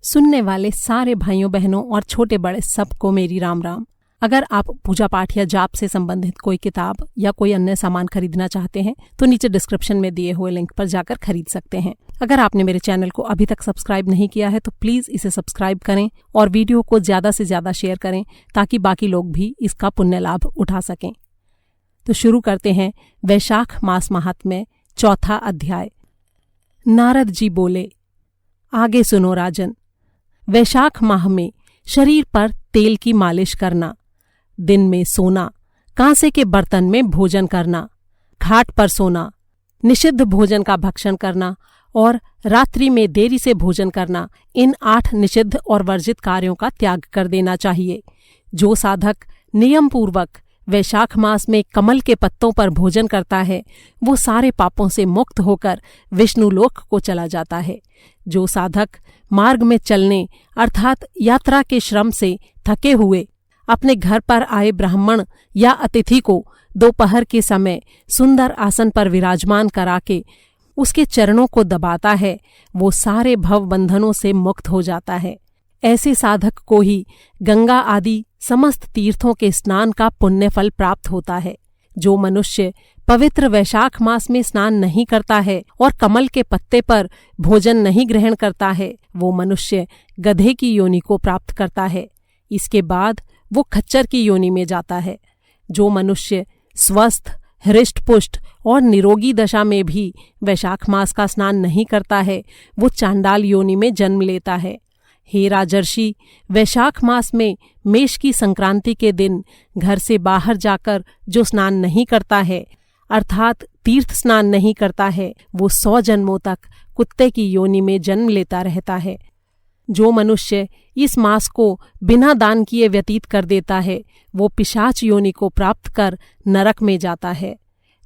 सुनने वाले सारे भाइयों बहनों और छोटे बड़े सबको मेरी राम राम। अगर आप पूजा पाठ या जाप से संबंधित कोई किताब या कोई अन्य सामान खरीदना चाहते हैं तो नीचे डिस्क्रिप्शन में दिए हुए लिंक पर जाकर खरीद सकते हैं। अगर आपने मेरे चैनल को अभी तक सब्सक्राइब नहीं किया है तो प्लीज इसे सब्सक्राइब करें और वीडियो को ज्यादा से ज्यादा शेयर करें ताकि बाकी लोग भी इसका पुण्य लाभ उठा सकें। तो शुरू करते हैं वैशाख मास महात्म्य, चौथा अध्याय। नारद जी बोले, आगे सुनो राजन। वैशाख माह में शरीर पर तेल की मालिश करना, दिन में सोना, कांसे के बर्तन में भोजन करना, घाट पर सोना, निषिद्ध भोजन का भक्षण करना और रात्रि में देरी से भोजन करना, इन 8 निषिद्ध और वर्जित कार्यों का त्याग कर देना चाहिए। जो साधक नियम पूर्वक वैशाख मास में कमल के पत्तों पर भोजन करता है वो सारे पापों से मुक्त होकर विष्णु लोक को चला जाता है। जो साधक मार्ग में चलने अर्थात यात्रा के श्रम से थके हुए अपने घर पर आए ब्राह्मण या अतिथि को दोपहर के समय सुंदर आसन पर विराजमान करा के उसके चरणों को दबाता है वो सारे भव बंधनों से मुक्त हो जाता है। ऐसे साधक को ही गंगा आदि समस्त तीर्थों के स्नान का पुण्य फल प्राप्त होता है। जो मनुष्य पवित्र वैशाख मास में स्नान नहीं करता है और कमल के पत्ते पर भोजन नहीं ग्रहण करता है वो मनुष्य गधे की योनि को प्राप्त करता है। इसके बाद वो खच्चर की योनि में जाता है। जो मनुष्य स्वस्थ, हृष्ट-पुष्ट और निरोगी दशा में भी वैशाख मास का स्नान नहीं करता है वो चांडाल योनि में जन्म लेता है। हे राजर्षि, वैशाख मास में मेष की संक्रांति के दिन घर से बाहर जाकर जो स्नान नहीं करता है अर्थात तीर्थ स्नान नहीं करता है वो 100 जन्मों तक कुत्ते की योनि में जन्म लेता रहता है। जो मनुष्य इस मास को बिना दान किए व्यतीत कर देता है वो पिशाच योनि को प्राप्त कर नरक में जाता है।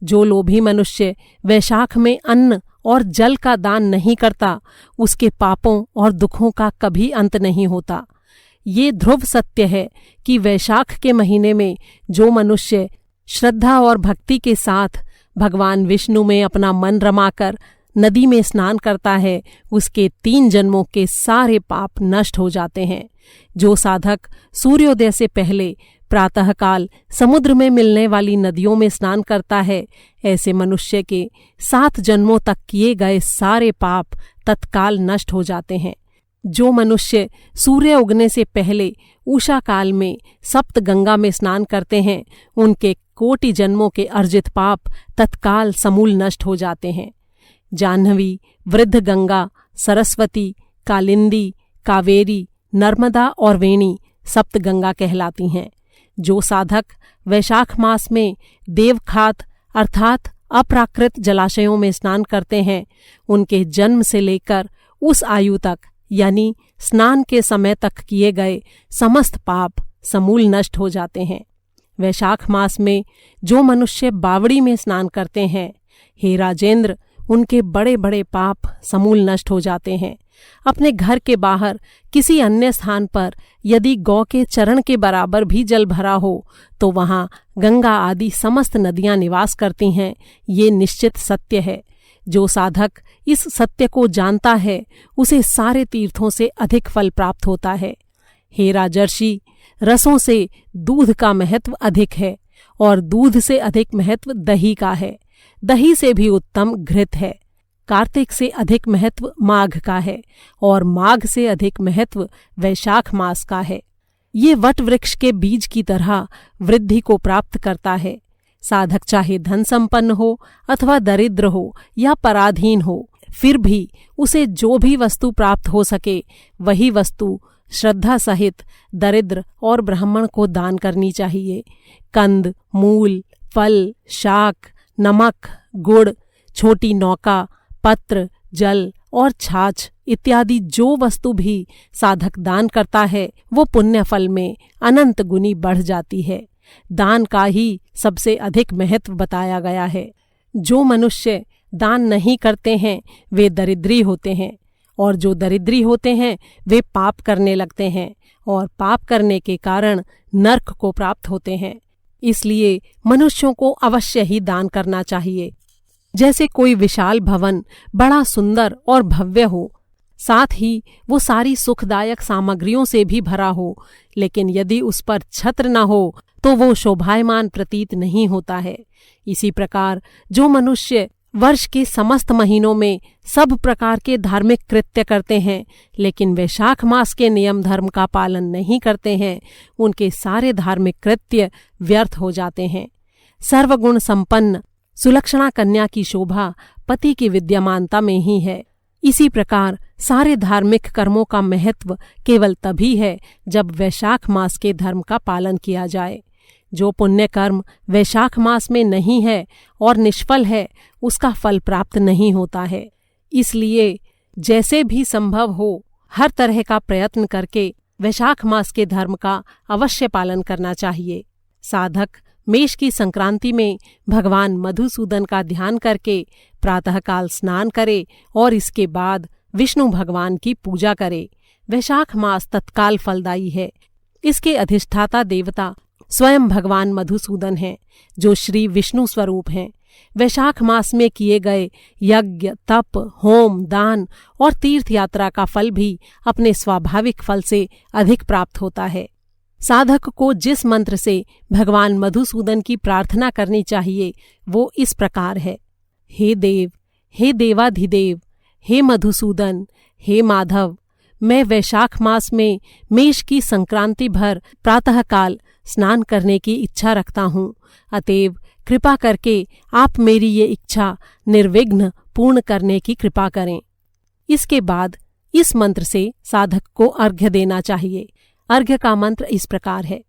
जो लोभी मनुष्य वैशाख में अन्न और जल का दान नहीं करता उसके पापों और दुखों का कभी अंत नहीं होता। ये ध्रुव सत्य है कि वैशाख के महीने में जो मनुष्य श्रद्धा और भक्ति के साथ भगवान विष्णु में अपना मन रमाकर नदी में स्नान करता है उसके 3 जन्मों के सारे पाप नष्ट हो जाते हैं। जो साधक सूर्योदय से पहले प्रातःकाल समुद्र में मिलने वाली नदियों में स्नान करता है ऐसे मनुष्य के 7 जन्मों तक किए गए सारे पाप तत्काल नष्ट हो जाते हैं। जो मनुष्य सूर्य उगने से पहले उषा काल में सप्त गंगा में स्नान करते हैं उनके कोटि जन्मों के अर्जित पाप तत्काल समूल नष्ट हो जाते हैं। जाह्नवी, वृद्ध गंगा, सरस्वती, कालिंदी, कावेरी, नर्मदा और वेणी सप्त गंगा कहलाती हैं। जो साधक वैशाख मास में देवखात अर्थात अप्राकृत जलाशयों में स्नान करते हैं उनके जन्म से लेकर उस आयु तक यानी स्नान के समय तक किए गए समस्त पाप समूल नष्ट हो जाते हैं। वैशाख मास में जो मनुष्य बावड़ी में स्नान करते हैं, हे राजेंद्र, उनके बड़े बड़े पाप समूल नष्ट हो जाते हैं। अपने घर के बाहर किसी अन्य स्थान पर यदि गौ के चरण के बराबर भी जल भरा हो तो वहाँ गंगा आदि समस्त नदियाँ निवास करती हैं, ये निश्चित सत्य है। जो साधक इस सत्य को जानता है उसे सारे तीर्थों से अधिक फल प्राप्त होता है। हे राजर्षि, रसों से दूध का महत्व अधिक है और दूध से अधिक महत्व दही का है। दही से भी उत्तम घृत है। कार्तिक से अधिक महत्व माघ का है और माघ से अधिक महत्व वैशाख मास का है। ये वट वृक्ष के बीज की तरह वृद्धि को प्राप्त करता है। साधक चाहे धन संपन्न हो अथवा दरिद्र हो या पराधीन हो फिर भी उसे जो भी वस्तु प्राप्त हो सके वही वस्तु श्रद्धा सहित दरिद्र और ब्राह्मण को दान करनी चाहिए। कंद, मूल, फल, शाक, नमक, गुड़, छोटी नौका, पत्र, जल और छाछ इत्यादि जो वस्तु भी साधक दान करता है वो पुण्य फल में अनंत गुनी बढ़ जाती है। दान का ही सबसे अधिक महत्व बताया गया है। जो मनुष्य दान नहीं करते हैं वे दरिद्री होते हैं और जो दरिद्री होते हैं वे पाप करने लगते हैं और पाप करने के कारण नरक को प्राप्त होते हैं। इसलिए मनुष्यों को अवश्य ही दान करना चाहिए। जैसे कोई विशाल भवन बड़ा सुंदर और भव्य हो, साथ ही वो सारी सुखदायक सामग्रियों से भी भरा हो, लेकिन यदि उस पर छत्र न हो तो वो शोभायमान प्रतीत नहीं होता है। इसी प्रकार जो मनुष्य वर्ष के समस्त महीनों में सब प्रकार के धार्मिक कृत्य करते हैं, लेकिन वैशाख मास के नियम धर्म का पालन नहीं करते हैं, उनके सारे धार्मिक कृत्य व्यर्थ हो जाते हैं। सर्वगुण संपन्न सुलक्षणा कन्या की शोभा पति की विद्यमानता में ही है। इसी प्रकार सारे धार्मिक कर्मों का महत्व केवल तभी है जब वैशाख मास के धर्म का पालन किया जाए। जो पुण्य कर्म वैशाख मास में नहीं है और निष्फल है, उसका फल प्राप्त नहीं होता है। इसलिए जैसे भी संभव हो हर तरह का प्रयत्न करके वैशाख मास के धर्म का अवश्य पालन करना चाहिए। साधक मेष की संक्रांति में भगवान मधुसूदन का ध्यान करके प्रातःकाल स्नान करे और इसके बाद विष्णु भगवान की पूजा करे। वैशाख मास तत्काल फलदायी है। इसके अधिष्ठाता देवता स्वयं भगवान मधुसूदन हैं, जो श्री विष्णु स्वरूप हैं। वैशाख मास में किए गए यज्ञ, तप, होम, दान और तीर्थ यात्रा का फल भी अपने स्वाभाविक फल से अधिक प्राप्त होता है। साधक को जिस मंत्र से भगवान मधुसूदन की प्रार्थना करनी चाहिए वो इस प्रकार है। हे देव, हे देवाधिदेव, हे मधुसूदन, हे माधव, मैं वैशाख मास में मेष की संक्रांति भर प्रातःकाल स्नान करने की इच्छा रखता हूँ। अतएव कृपा करके आप मेरी ये इच्छा निर्विघ्न पूर्ण करने की कृपा करें। इसके बाद इस मंत्र से साधक को अर्घ्य देना चाहिए। अर्घ्य का मंत्र इस प्रकार है।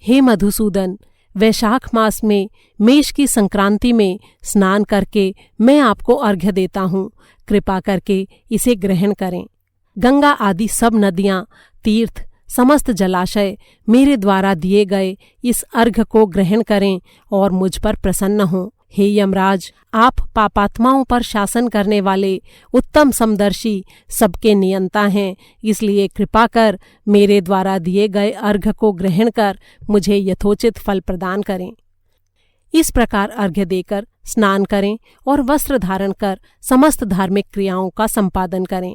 हे मधुसूदन, वैशाख मास में मेष की संक्रांति में स्नान करके मैं आपको अर्घ्य देता हूँ। कृपा करके इसे ग्रहण करें। गंगा आदि सब नदियाँ, तीर्थ, समस्त जलाशय मेरे द्वारा दिए गए इस अर्घ्य को ग्रहण करें और मुझ पर प्रसन्न हों। हे यमराज, आप पापात्माओं पर शासन करने वाले उत्तम समदर्शी सबके नियंता हैं, इसलिए कृपा कर मेरे द्वारा दिए गए अर्घ्य को ग्रहण कर मुझे यथोचित फल प्रदान करें। इस प्रकार अर्घ्य देकर स्नान करें और वस्त्र धारण कर समस्त धार्मिक क्रियाओं का संपादन करें।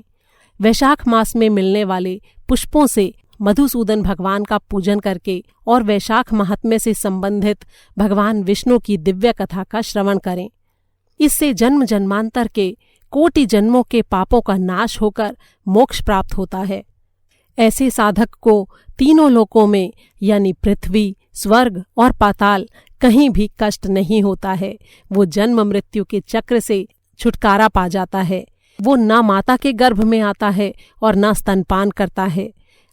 वैशाख मास में मिलने वाले पुष्पों से मधुसूदन भगवान का पूजन करके और वैशाख महात्म्य से संबंधित भगवान विष्णु की दिव्य कथा का श्रवण करें। इससे जन्म जन्मांतर के कोटि जन्मों के पापों का नाश होकर मोक्ष प्राप्त होता है। ऐसे साधक को तीनों लोकों में यानी पृथ्वी, स्वर्ग और पाताल कहीं भी कष्ट नहीं होता है। वो जन्म मृत्यु के चक्र से छुटकारा पा जाता है। वो न माता के गर्भ में आता है और न स्तनपान करता है।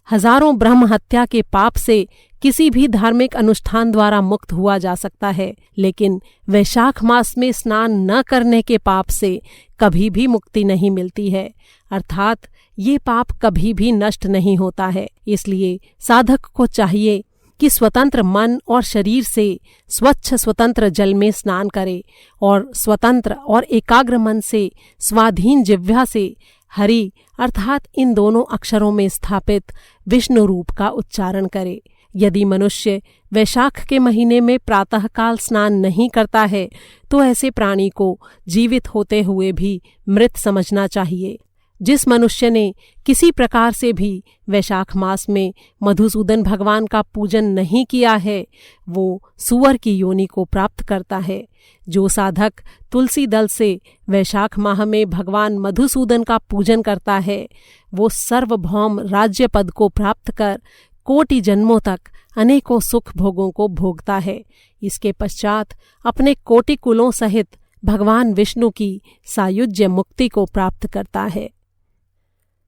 हजारों ब्रह्म हत्या के पाप से किसी भी धार्मिक अनुष्ठान द्वारा मुक्त हुआ जा सकता है, लेकिन वैशाख मास में स्नान न करने के पाप से कभी भी मुक्ति नहीं मिलती है। अर्थात ये पाप कभी भी नष्ट नहीं होता है। इसलिए साधक को चाहिए कि स्वतंत्र मन और शरीर से स्वच्छ स्वतंत्र जल में स्नान करे और स्वतंत्र और एकाग्र मन से स्वाधीन जिह्वा से हरि अर्थात इन दोनों अक्षरों में स्थापित विष्णु रूप का उच्चारण करे। यदि मनुष्य वैशाख के महीने में प्रातःकाल स्नान नहीं करता है तो ऐसे प्राणी को जीवित होते हुए भी मृत समझना चाहिए। जिस मनुष्य ने किसी प्रकार से भी वैशाख मास में मधुसूदन भगवान का पूजन नहीं किया है वो सूअर की योनि को प्राप्त करता है। जो साधक तुलसी दल से वैशाख माह में भगवान मधुसूदन का पूजन करता है वो सर्वभौम राज्य पद को प्राप्त कर कोटि जन्मों तक अनेकों सुख भोगों को भोगता है। इसके पश्चात अपने कोटि कुलों सहित भगवान विष्णु की सायुज्य मुक्ति को प्राप्त करता है।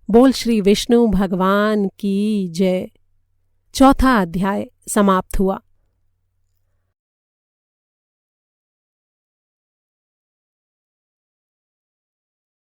बोल श्री विष्णु भगवान की जय। चौथा अध्याय समाप्त हुआ।